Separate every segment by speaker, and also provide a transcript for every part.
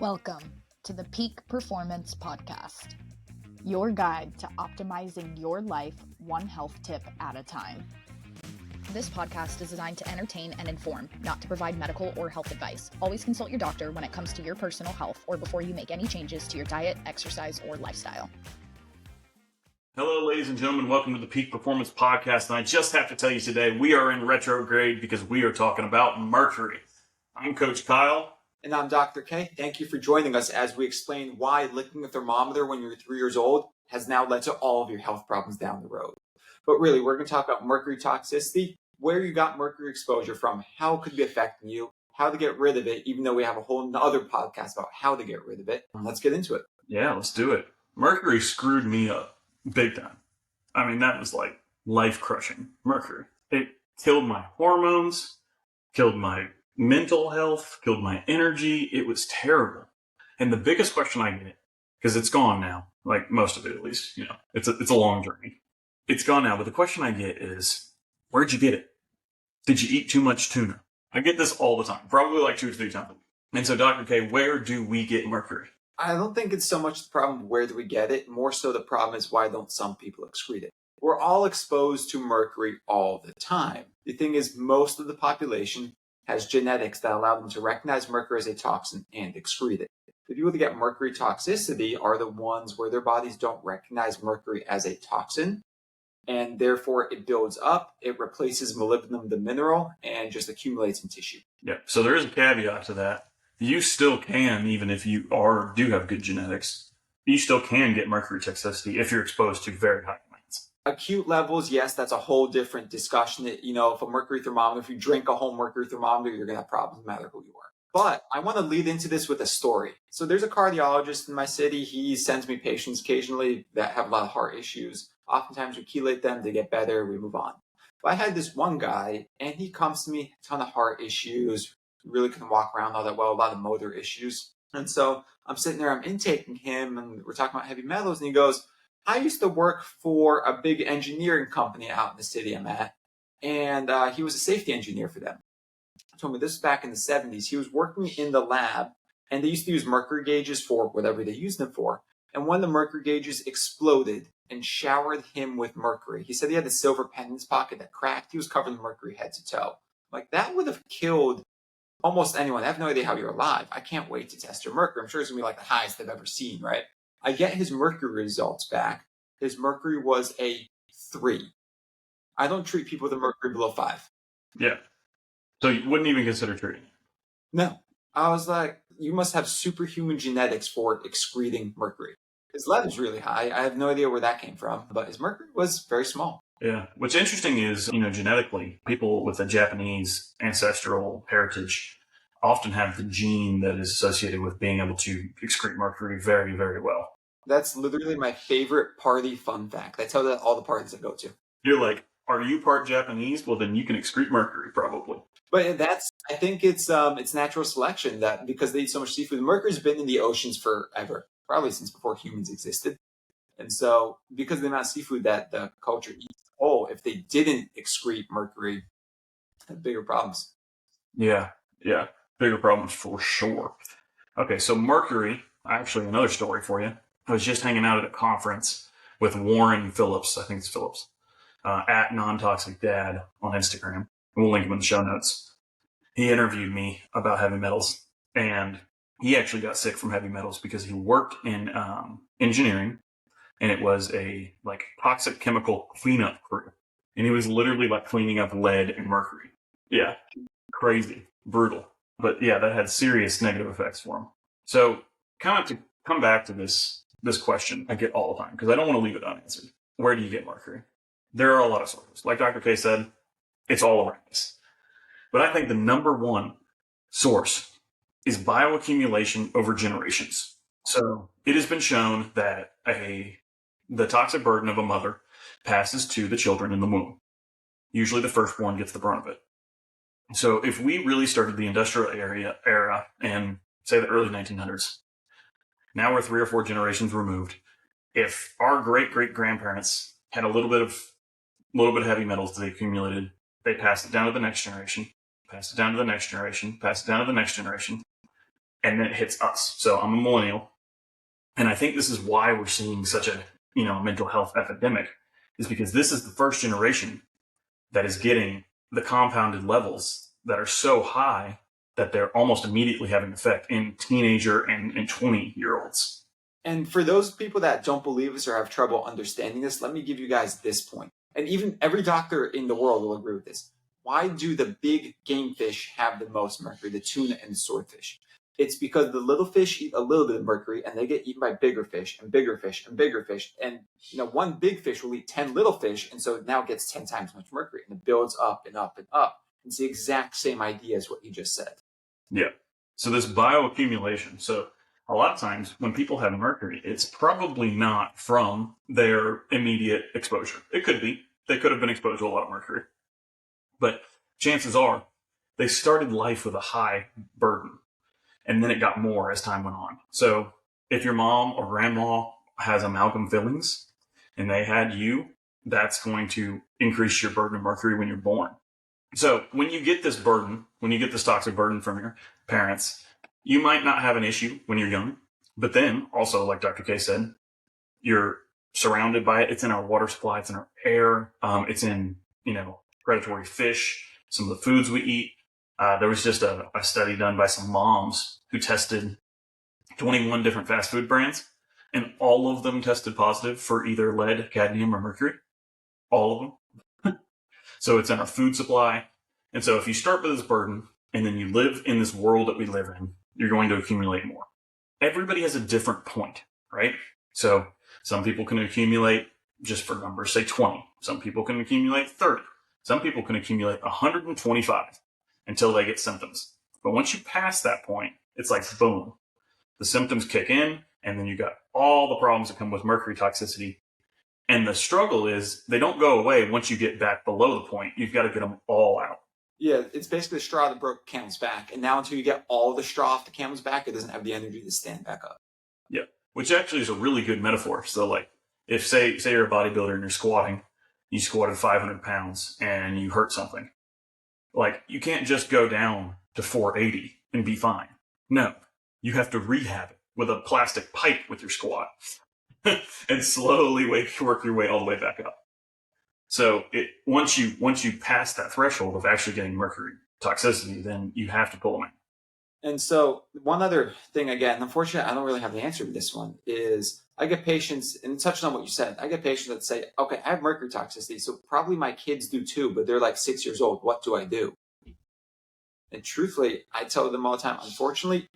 Speaker 1: Welcome to the Peak Performance Podcast, your guide to optimizing your life one health tip at a time. This podcast is designed to entertain and inform, not to provide medical or health advice. Always consult your doctor when it comes to your personal health or before you make any changes to your diet, exercise, or lifestyle.
Speaker 2: Hello, ladies and gentlemen. Welcome to the Peak Performance Podcast. And I just have to tell you today, we are in retrograde because we are talking about Mercury. I'm Coach Kyle.
Speaker 3: And I'm Dr. K. Thank you for joining us as we explain why licking a thermometer when you're 3 years old has now led to all of your health problems down the road. But really, we're going to talk about mercury toxicity, where you got mercury exposure from, how it could be affecting you, how to get rid of it, even though we have a whole other podcast about how to get rid of it. Let's get into it.
Speaker 2: Yeah, let's do it. Mercury screwed me up big time. I mean, that was like life-crushing. Mercury. It killed my hormones, killed my mental health, killed my energy. It was terrible. And the biggest question I get, because it's gone now, like most of it at least, it's a long journey. It's gone now, but the question I get is, where'd you get it? Did you eat too much tuna? I get this all the time, probably like 2 or 3 times. And so, Dr. K, where do we get mercury?
Speaker 3: I don't think it's so much the problem where do we get it, more so the problem is why don't some people excrete it? We're all exposed to mercury all the time. The thing is, most of the population has genetics that allow them to recognize mercury as a toxin and excrete it. The people that get mercury toxicity are the ones where their bodies don't recognize mercury as a toxin, and therefore it builds up, it replaces molybdenum, the mineral, and just accumulates in tissue.
Speaker 2: Yeah, so there is a caveat to that. You still can, even if you do have good genetics, you still can get mercury toxicity if you're exposed to very high amounts.
Speaker 3: Acute levels, yes, that's a whole different discussion. If a mercury thermometer, if you drink a whole mercury thermometer, you're going to have problems no matter who you are. But I want to lead into this with a story. So there's a cardiologist in my city. He sends me patients occasionally that have a lot of heart issues. Oftentimes we chelate them, they get better, we move on. But I had this one guy, and he comes to me, a ton of heart issues, really couldn't walk around all that well, a lot of motor issues. And so I'm sitting there, I'm intaking him, and we're talking about heavy metals, and he goes, I used to work for a big engineering company out in the city I'm at, and he was a safety engineer for them. He told me this was back in the 70s. He was working in the lab, and they used to use mercury gauges for whatever they used them for. And one of the mercury gauges exploded and showered him with mercury. He said he had a silver pen in his pocket that cracked. He was covered in mercury head to toe. Like, that would have killed almost anyone. I have no idea how you're alive. I can't wait to test your mercury. I'm sure it's going to be like the highest I've ever seen, right? I get his mercury results back. His mercury was a 3. I don't treat people with a mercury below 5.
Speaker 2: Yeah. So you wouldn't even consider treating?
Speaker 3: No. I was like, you must have superhuman genetics for excreting mercury. His lead is really high. I have no idea where that came from, but his mercury was very small.
Speaker 2: Yeah. What's interesting is, genetically, people with a Japanese ancestral heritage often have the gene that is associated with being able to excrete mercury very, very well.
Speaker 3: That's literally my favorite party fun fact. I tell that all the parties I go to.
Speaker 2: You're like, are you part Japanese? Well, then you can excrete mercury, probably.
Speaker 3: But I think it's natural selection that because they eat so much seafood. Mercury's been in the oceans forever, probably since before humans existed. And so because of the amount of seafood that the culture eats, if they didn't excrete mercury, have bigger problems.
Speaker 2: Yeah. Bigger problems for sure. Okay, so mercury, actually another story for you. I was just hanging out at a conference with Warren Phillips, I think it's Phillips, at Non-Toxic Dad on Instagram. We'll link him in the show notes. He interviewed me about heavy metals, and he actually got sick from heavy metals because he worked in engineering, and it was a toxic chemical cleanup crew. And he was literally cleaning up lead and mercury. Yeah, crazy, brutal. But yeah, that had serious negative effects for him. So kind of to come back to this question I get all the time, because I don't want to leave it unanswered. Where do you get mercury? There are a lot of sources. Like Dr. K said, it's all around us. But I think the number one source is bioaccumulation over generations. So it has been shown that the toxic burden of a mother passes to the children in the womb. Usually the firstborn gets the brunt of it. So if we really started the industrial era in, say, the early 1900s, now we're 3 or 4 generations removed. If our great-great-grandparents had a little bit of heavy metals that they accumulated, they passed it down to the next generation, passed it down to the next generation, passed it down to the next generation. and then it hits us. So I'm a millennial, and I think this is why we're seeing such a mental health epidemic, is because this is the first generation that is getting the compounded levels that are so high that they're almost immediately having an effect in teenager and 20-year-olds.
Speaker 3: And for those people that don't believe us or have trouble understanding this, let me give you guys this point. And even every doctor in the world will agree with this. Why do the big game fish have the most mercury, the tuna and the swordfish? It's because the little fish eat a little bit of mercury and they get eaten by bigger fish and bigger fish and bigger fish. And one big fish will eat 10 little fish, and so now it gets 10 times as much mercury, and it builds up and up and up. It's the exact same idea as what you just said.
Speaker 2: Yeah. So this bioaccumulation. So a lot of times when people have mercury, it's probably not from their immediate exposure. It could be. They could have been exposed to a lot of mercury. But chances are they started life with a high burden, and then it got more as time went on. So if your mom or grandma has amalgam fillings and they had you, that's going to increase your burden of mercury when you're born. So when you get this burden, when you get this toxic burden from your parents, you might not have an issue when you're young. But then also, like Dr. K said, you're surrounded by it. It's in our water supply. It's in our air. It's in, predatory fish, some of the foods we eat. There was just a study done by some moms who tested 21 different fast food brands, and all of them tested positive for either lead, cadmium, or mercury. All of them. So it's in our food supply. And so if you start with this burden and then you live in this world that we live in, you're going to accumulate more. Everybody has a different point, right? So some people can accumulate, just for numbers, say 20. Some people can accumulate 30. Some people can accumulate 125 until they get symptoms. But once you pass that point, it's like boom. The symptoms kick in, and then you got all the problems that come with mercury toxicity. And the struggle is they don't go away once you get back below the point. You've got to get them all out.
Speaker 3: Yeah, it's basically the straw that broke the camel's back. And now until you get all the straw off the camel's back, it doesn't have the energy to stand back up.
Speaker 2: Yeah, which actually is a really good metaphor. So like if say you're a bodybuilder and you're squatting, you squatted 500 pounds and you hurt something. Like you can't just go down to 480 and be fine. No, you have to rehab it with a plastic pipe with your squat and slowly work your way all the way back up. So once you pass that threshold of actually getting mercury toxicity, then you have to pull them out.
Speaker 3: And so one other thing, again, unfortunately, I don't really have the answer to this one, is I get patients, and touching on what you said, I get patients that say, okay, I have mercury toxicity, so probably my kids do too, but they're like 6 years old. What do I do? And truthfully, I tell them all the time, unfortunately,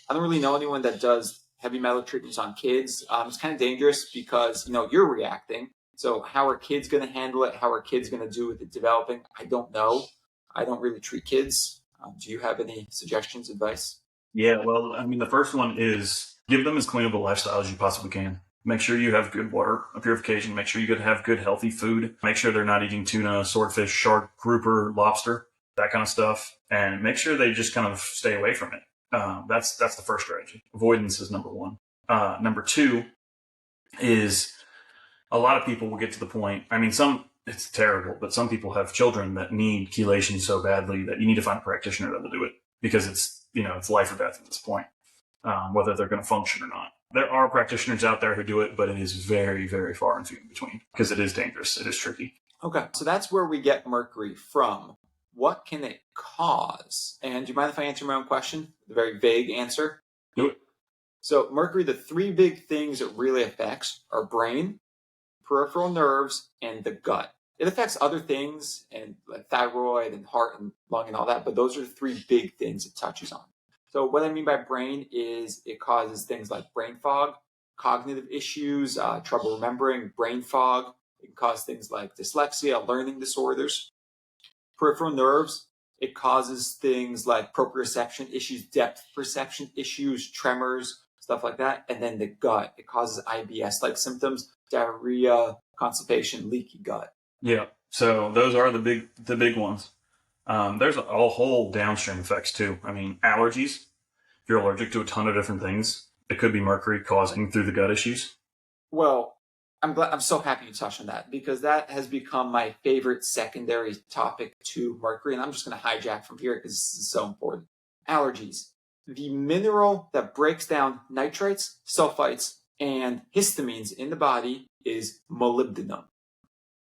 Speaker 3: I don't really know anyone that does heavy metal treatments on kids. It's kind of dangerous because, you're reacting. So how are kids going to handle it? How are kids going to do with it developing? I don't know. I don't really treat kids. Do you have any suggestions, advice?
Speaker 2: Yeah, well, I mean, the first one is give them as clean of a lifestyle as you possibly can. Make sure you have good water purification. Make sure you have good, healthy food. Make sure they're not eating tuna, swordfish, shark, grouper, lobster, that kind of stuff. And make sure they just kind of stay away from it. That's the first strategy. Avoidance is number one. Number two is a lot of people will get to the point. I mean, it's terrible, but some people have children that need chelation so badly that you need to find a practitioner that will do it because it's life or death at this point, whether they're going to function or not. There are practitioners out there who do it, but it is very, very far and few in between because it is dangerous. It is tricky.
Speaker 3: Okay, so that's where we get mercury from. What can it cause? And do you mind if I answer my own question? The very vague answer?
Speaker 2: Do it.
Speaker 3: So mercury, the three big things it really affects are brain, peripheral nerves, and the gut. It affects other things and like thyroid and heart and lung and all that, but those are the three big things it touches on. So what I mean by brain is it causes things like brain fog, cognitive issues, trouble remembering, brain fog. It can cause things like dyslexia, learning disorders. Peripheral nerves, it causes things like proprioception issues, depth perception issues, tremors, stuff like that. And then the gut, it causes IBS-like symptoms, diarrhea, constipation, leaky gut.
Speaker 2: Yeah. So those are the big ones. There's a whole downstream effects too. I mean, allergies. If you're allergic to a ton of different things, it could be mercury causing through the gut issues.
Speaker 3: Well, I'm so happy you touched on that because that has become my favorite secondary topic to mercury. And I'm just going to hijack from here because this is so important. Allergies. the mineral that breaks down nitrates, sulfites, and histamines in the body is molybdenum.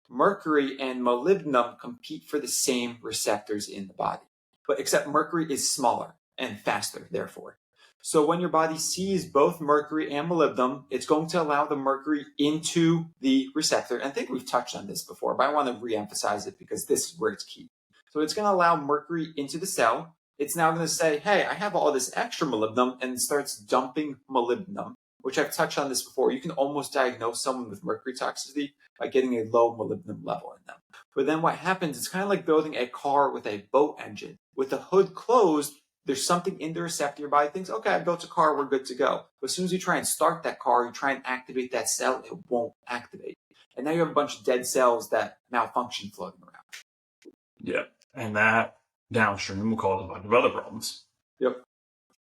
Speaker 3: Mercury and molybdenum compete for the same receptors in the body, but except mercury is smaller and faster, therefore. So when your body sees both mercury and molybdenum, it's going to allow the mercury into the receptor. And I think we've touched on this before, but I want to re-emphasize it because this is where it's key. So it's going to allow mercury into the cell. It's now going to say, hey, I have all this extra molybdenum, and it starts dumping molybdenum, which I've touched on this before. You can almost diagnose someone with mercury toxicity by getting a low molybdenum level in them. But then what happens, it's kind of like building a car with a boat engine. With the hood closed, there's something in the receptor. Your body thinks, okay, I built a car, we're good to go. But as soon as you try and start that car, you try and activate that cell, it won't activate. And now you have a bunch of dead cells that malfunction floating around.
Speaker 2: Yeah. And that downstream will cause a bunch of other problems.
Speaker 3: Yep.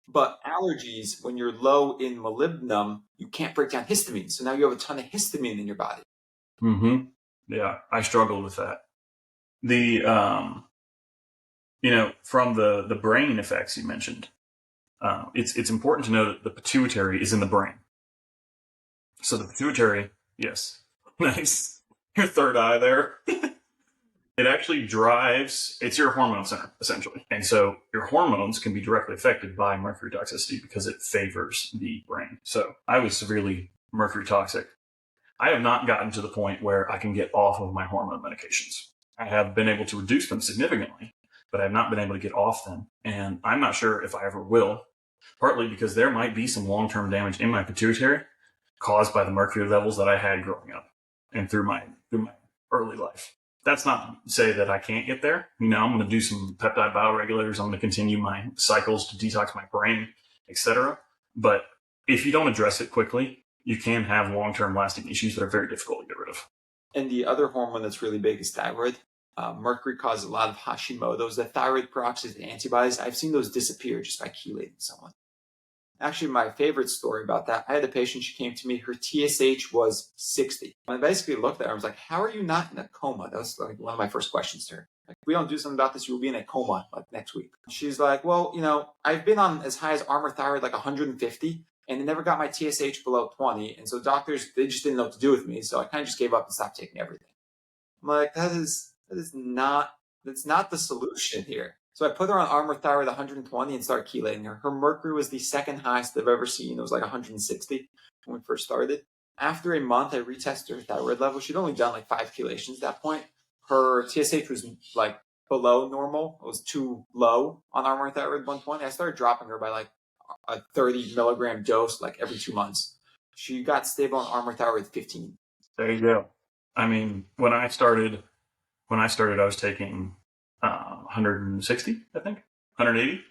Speaker 3: But allergies, when you're low in molybdenum, you can't break down histamine. So now you have a ton of histamine in your body.
Speaker 2: Mm-hmm. Yeah, I struggled with that. The, from the brain effects you mentioned, it's important to know that the pituitary is in the brain. So the pituitary, yes, nice. Your third eye there. It actually drives, it's your hormone center, essentially. And so your hormones can be directly affected by mercury toxicity because it favors the brain. So I was severely mercury toxic. I have not gotten to the point where I can get off of my hormone medications. I have been able to reduce them significantly, but I've not been able to get off them. And I'm not sure if I ever will, partly because there might be some long-term damage in my pituitary caused by the mercury levels that I had growing up and through my early life. That's not to say that I can't get there. I'm going to do some peptide bioregulators. I'm going to continue my cycles to detox my brain, etc. But if you don't address it quickly, you can have long-term lasting issues that are very difficult to get rid of.
Speaker 3: And the other hormone that's really big is thyroid. Mercury causes a lot of Hashimoto's. The thyroid peroxide antibodies, I've seen those disappear just by chelating someone. Actually, my favorite story about that, I had a patient, she came to me, her TSH was 60. I basically looked at her, I was like, how are you not in a coma? That was like one of my first questions to her. Like, if we don't do something about this, you will be in a coma like next week. She's like, well, I've been on as high as Armour thyroid, like 150, and it never got my TSH below 20. And so doctors, they just didn't know what to do with me. So I kind of just gave up and stopped taking everything. I'm like, that's not the solution here. So I put her on Armour thyroid 120 and started chelating her. Her mercury was the second highest I've ever seen. It was like 160 when we first started. After a month, I retested her thyroid level. She'd only done like 5 chelations at that point. Her TSH was like below normal. It was too low on Armour thyroid 120. I started dropping her by like a 30 milligram dose like every 2 months. She got stable on Armour thyroid 15.
Speaker 2: There you go. I mean, when I started, I was taking 160, I think, 180.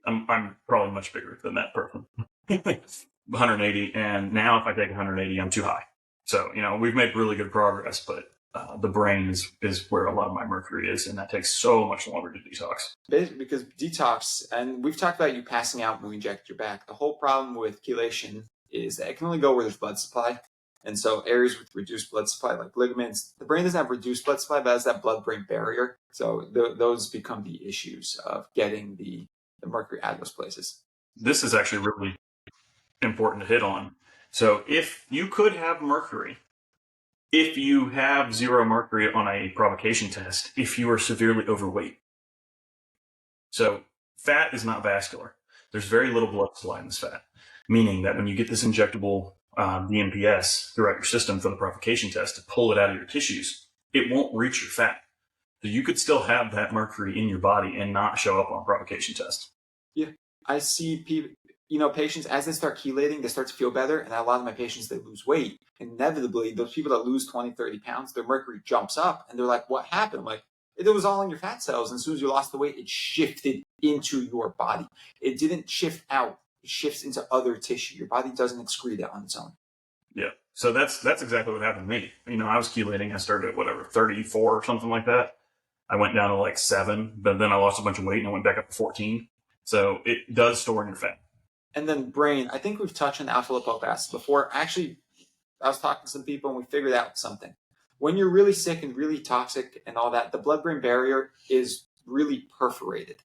Speaker 2: I'm probably much bigger than that person. 180, and now if I take 180, I'm too high. So, we've made really good progress, but the brain is where a lot of my mercury is, and that takes so much longer to detox.
Speaker 3: Basically, because detox, and we've talked about you passing out when we inject your back. The whole problem with chelation is that it can only go where there's blood supply. And so areas with reduced blood supply, like ligaments, the brain doesn't have reduced blood supply, but has that blood-brain barrier. So those become the issues of getting the mercury out of those places.
Speaker 2: This is actually really important to hit on. So if you could have mercury, if you have 0 mercury on a provocation test, if you are severely overweight. So fat is not vascular. There's very little blood supply in this fat, meaning that when you get this injectable DMPS throughout your system for the provocation test to pull it out of your tissues, it won't reach your fat. So you could still have that mercury in your body and not show up on a provocation test.
Speaker 3: Yeah, I see people, patients, as they start chelating, they start to feel better. And a lot of my patients, they lose weight. Inevitably, those people that lose 20, 30 pounds, their mercury jumps up and they're like, what happened? I'm like, it was all in your fat cells. And as soon as you lost the weight, it shifted into your body. It didn't shift out. It shifts into other tissue. Your body doesn't excrete it on its own.
Speaker 2: Yeah. So that's exactly what happened to me. I was chelating. I started at 34 or something like that. I went down to like 7, but then I lost a bunch of weight and I went back up to 14. So it does store in your fat.
Speaker 3: And then brain, I think we've touched on alpha lipoic acid before. Actually, I was talking to some people and we figured out something. When you're really sick and really toxic and all that, the blood-brain barrier is really perforated.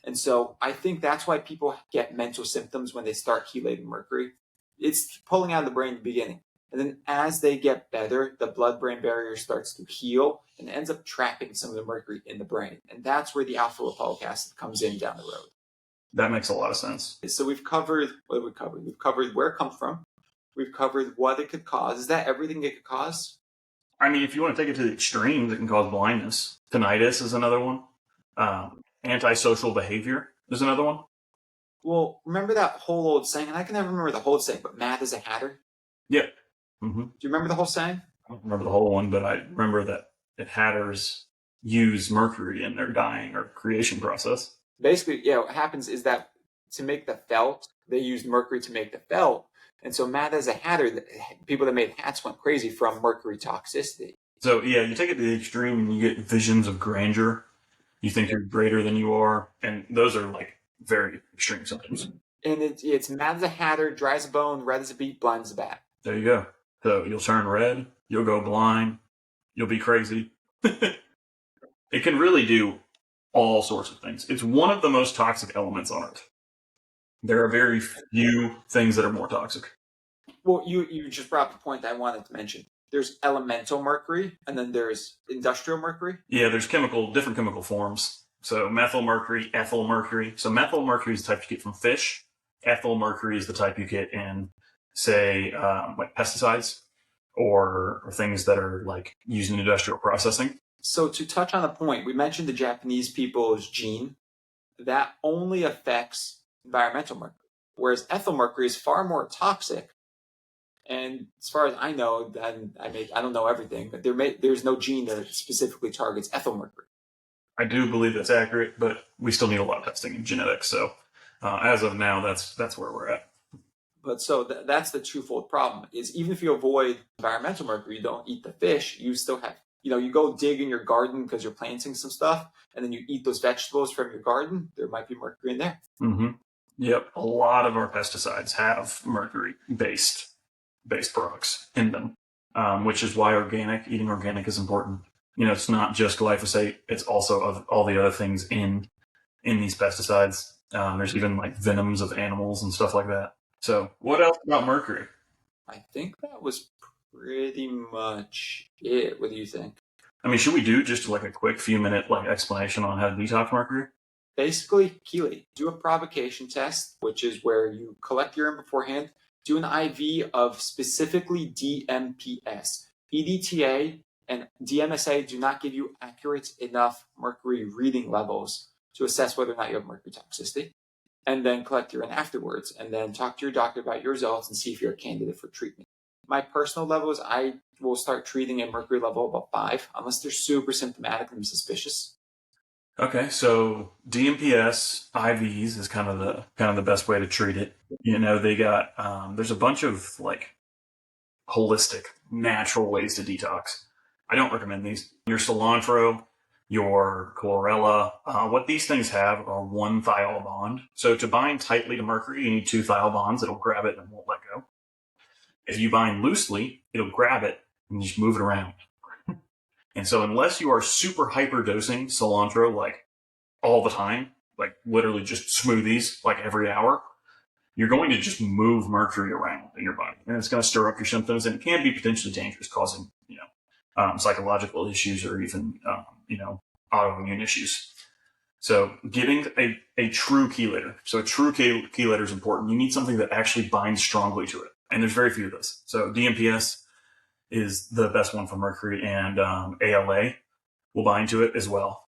Speaker 3: And so I think that's why people get mental symptoms when they start chelating mercury. It's pulling out of the brain in the beginning. And then as they get better, the blood-brain barrier starts to heal and ends up trapping some of the mercury in the brain. And that's where the alpha-lipoic acid comes in down the road.
Speaker 2: That makes a lot of sense.
Speaker 3: So we've covered what we covered. We've covered where it comes from. We've covered what it could cause. Is that everything it could cause?
Speaker 2: I mean, if you want to take it to the extremes, it can cause blindness. Tinnitus is another one. Antisocial behavior is another one.
Speaker 3: Well, remember that whole old saying, and I can never remember the whole saying, but mad as a hatter?
Speaker 2: Yeah. Mm-hmm.
Speaker 3: Do you remember the whole saying?
Speaker 2: I don't remember the whole one, but I remember that hatters use mercury in their dyeing or creation process.
Speaker 3: Basically, yeah, what happens is that to make the felt, they used mercury to make the felt. And so mad as a hatter, people that made hats went crazy from mercury toxicity.
Speaker 2: So, yeah, you take it to the extreme and you get visions of grandeur. You think you're greater than you are. And those are like very extreme symptoms.
Speaker 3: And it's mad as a hatter, dry as a bone, red as a beet, blind as a bat.
Speaker 2: There you go. So you'll turn red, you'll go blind, you'll be crazy. It can really do all sorts of things. It's one of the most toxic elements on Earth. There are very few things that are more toxic.
Speaker 3: Well, you just brought up the point I wanted to mention. There's elemental mercury, and then there's industrial mercury.
Speaker 2: Yeah, there's different chemical forms. So methyl mercury, ethyl mercury. So methyl mercury is the type you get from fish. Ethyl mercury is the type you get in, say, like pesticides or things that are like used in industrial processing.
Speaker 3: So to touch on the point, we mentioned the Japanese people's gene. That only affects environmental mercury, whereas ethyl mercury is far more toxic. And as far as I know, I don't know everything, but there's no gene that specifically targets ethyl mercury.
Speaker 2: I do believe that's accurate, but we still need a lot of testing in genetics. So as of now, that's where we're at.
Speaker 3: But so that's the twofold problem is even if you avoid environmental mercury, you don't eat the fish, you still have, you go dig in your garden because you're planting some stuff and then you eat those vegetables from your garden, there might be mercury in there.
Speaker 2: Mm-hmm. Yep. A lot of our pesticides have mercury-based products in them, which is why eating organic is important. It's not just glyphosate, it's also of all the other things in these pesticides. There's even like venoms of animals and stuff like that. So what else about mercury?
Speaker 3: I think that was pretty much it. What do you think?
Speaker 2: I mean, should we do just like a quick few minute like explanation on how to detox mercury?
Speaker 3: Basically, chelate. Do a provocation test, which is where you collect urine beforehand, do an IV of specifically DMPS. EDTA and DMSA do not give you accurate enough mercury reading levels to assess whether or not you have mercury toxicity. And then collect urine afterwards, and then talk to your doctor about your results and see if you're a candidate for treatment. My personal levels, I will start treating a mercury level about 5, unless they're super symptomatic and suspicious.
Speaker 2: Okay, so DMPS IVs is kind of the best way to treat it. They got there's a bunch of like holistic, natural ways to detox. I don't recommend these. Your cilantro, your chlorella, what these things have are one thiol bond. So to bind tightly to mercury, you need 2 thiol bonds. It'll grab it and won't let go. If you bind loosely, it'll grab it and just move it around. And so unless you are super hyper dosing cilantro like all the time, like literally just smoothies like every hour, you're going to just move mercury around in your body. And it's going to stir up your symptoms, and it can be potentially dangerous, causing psychological issues or even autoimmune issues. So getting a true chelator. So a true chelator is important. You need something that actually binds strongly to it. And there's very few of those. So DMPS is the best one for mercury, and ALA will bind to it as well.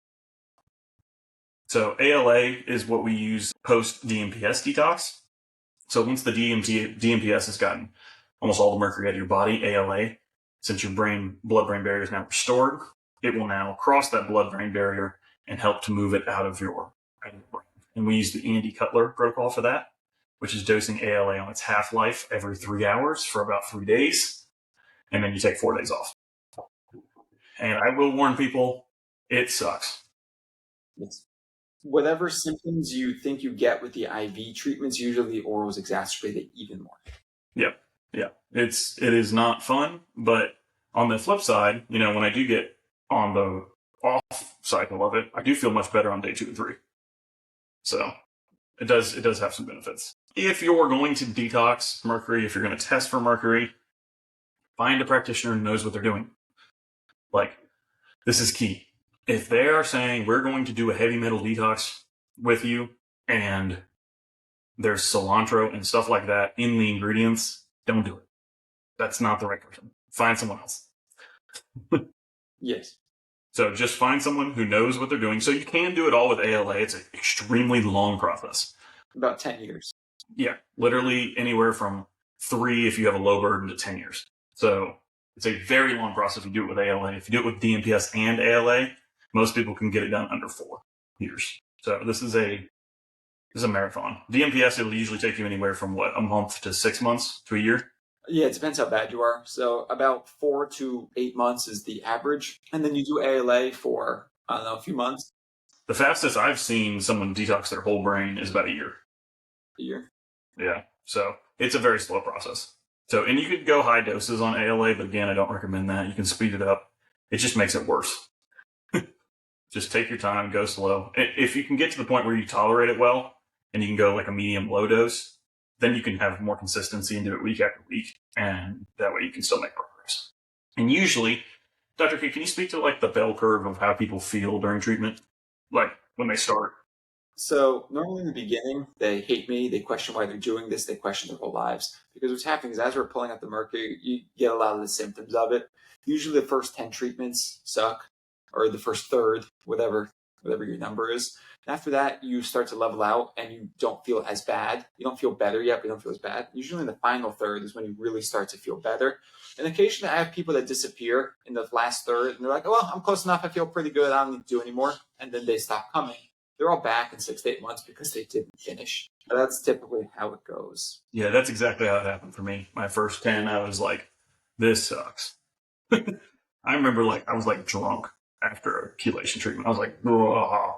Speaker 2: So ALA is what we use post DMPS detox. So once the DMPS has gotten almost all the mercury out of your body, ALA, since your blood-brain barrier is now restored, it will now cross that blood-brain barrier and help to move it out of your brain. And we use the Andy Cutler protocol for that, which is dosing ALA on its half-life every 3 hours for about 3 days. And then you take 4 days off. And I will warn people, it sucks.
Speaker 3: Whatever symptoms you think you get with the IV treatments, usually the orals exacerbate it even more.
Speaker 2: Yep. Yeah. It is not fun, but on the flip side, when I do get on the off cycle of it, I do feel much better on day 2 and 3. So it does have some benefits. If you're going to detox mercury, if you're going to test for mercury, find a practitioner who knows what they're doing. Like, this is key. If they are saying we're going to do a heavy metal detox with you and there's cilantro and stuff like that in the ingredients, don't do it. That's not the right person. Find someone else.
Speaker 3: Yes.
Speaker 2: So just find someone who knows what they're doing. So you can do it all with ALA. It's an extremely long process.
Speaker 3: About 10 years.
Speaker 2: Yeah, literally anywhere from 3 if you have a low burden to 10 years. So it's a very long process if you do it with ALA. If you do it with DMPS and ALA, most people can get it done under 4 years. So this is a marathon. DMPS, it'll usually take you anywhere from a month to 6 months to a year.
Speaker 3: Yeah, it depends how bad you are. So about 4 to 8 months is the average. And then you do ALA for, I don't know, a few months.
Speaker 2: The fastest I've seen someone detox their whole brain is about a year.
Speaker 3: A year?
Speaker 2: Yeah. So it's a very slow process. So, and you could go high doses on ALA, but again, I don't recommend that. You can speed it up. It just makes it worse. Just take your time, go slow. If you can get to the point where you tolerate it well, and you can go like a medium low dose, then you can have more consistency and do it week after week. And that way you can still make progress. And usually, Dr. K, can you speak to like the bell curve of how people feel during treatment? Like when they start?
Speaker 3: So normally in the beginning, they hate me. They question why they're doing this. They question their whole lives. Because what's happening is as we're pulling out the mercury, you get a lot of the symptoms of it. Usually the first 10 treatments suck, or the first third, whatever your number is. And after that, you start to level out and you don't feel as bad. You don't feel better yet, but you don't feel as bad. Usually in the final third is when you really start to feel better. And occasionally I have people that disappear in the last third and they're like, oh, well, I'm close enough. I feel pretty good. I don't need to do anymore. And then they stop coming. They're all back in 6 to 8 months because they didn't finish. But that's typically how it goes.
Speaker 2: Yeah, that's exactly how it happened for me. My first 10, I was like, this sucks. I remember I was drunk after a chelation treatment. I was like, oh.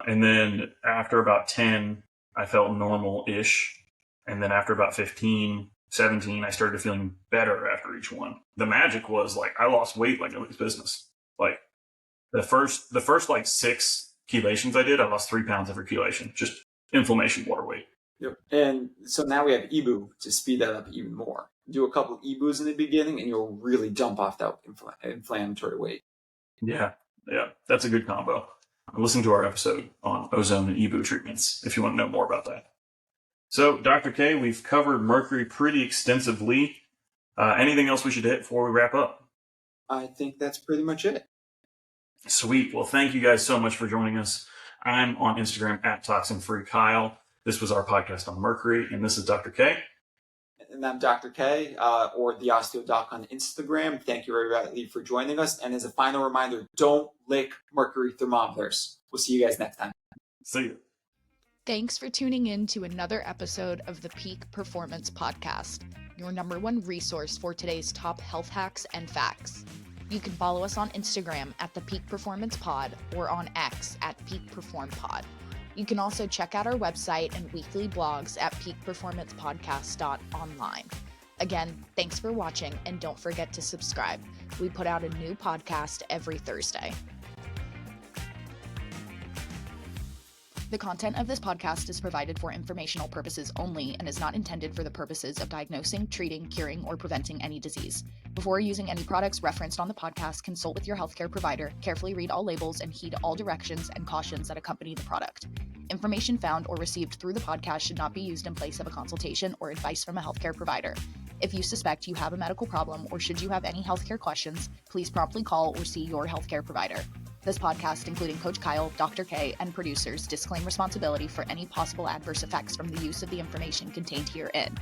Speaker 2: And then after about 10, I felt normal-ish. And then after about 15, 17, I started feeling better after each one. The magic was I lost weight like nobody's business. The first 6 chelations I did, I lost 3 pounds every chelation. Just inflammation, water weight.
Speaker 3: Yep. And so now we have EBU to speed that up even more. Do a couple of EBUs in the beginning and you'll really dump off that inflammatory weight.
Speaker 2: Yeah, that's a good combo. Listen to our episode on ozone and EBU treatments if you want to know more about that. So, Dr. K, we've covered mercury pretty extensively. Anything else we should hit before we wrap up?
Speaker 3: I think that's pretty much it.
Speaker 2: Sweet. Well, thank you guys so much for joining us. I'm on Instagram at ToxinFreeKyle. This was our podcast on mercury, and this is Dr. K.
Speaker 3: And I'm Dr. K, or the OsteoDoc on Instagram. Thank you, everybody, for joining us. And as a final reminder, don't lick mercury thermometers. We'll see you guys next time.
Speaker 2: See you.
Speaker 1: Thanks for tuning in to another episode of the Peak Performance Podcast, your #1 resource for today's top health hacks and facts. You can follow us on Instagram at the Peak Performance Pod or on X at Peak Perform Pod. You can also check out our website and weekly blogs at peakperformancepodcast.online. Again, thanks for watching and don't forget to subscribe. We put out a new podcast every Thursday. The content of this podcast is provided for informational purposes only and is not intended for the purposes of diagnosing, treating, curing, or preventing any disease. Before using any products referenced on the podcast, consult with your healthcare provider, carefully read all labels, and heed all directions and cautions that accompany the product. Information found or received through the podcast should not be used in place of a consultation or advice from a healthcare provider. If you suspect you have a medical problem or should you have any healthcare questions, please promptly call or see your healthcare provider. This podcast, including Coach Kyle, Dr. K, and producers, disclaim responsibility for any possible adverse effects from the use of the information contained herein.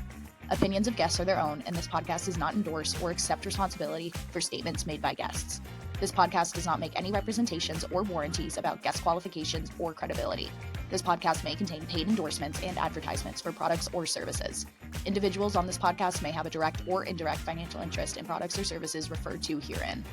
Speaker 1: Opinions of guests are their own, and this podcast does not endorse or accept responsibility for statements made by guests. This podcast does not make any representations or warranties about guest qualifications or credibility. This podcast may contain paid endorsements and advertisements for products or services. Individuals on this podcast may have a direct or indirect financial interest in products or services referred to herein.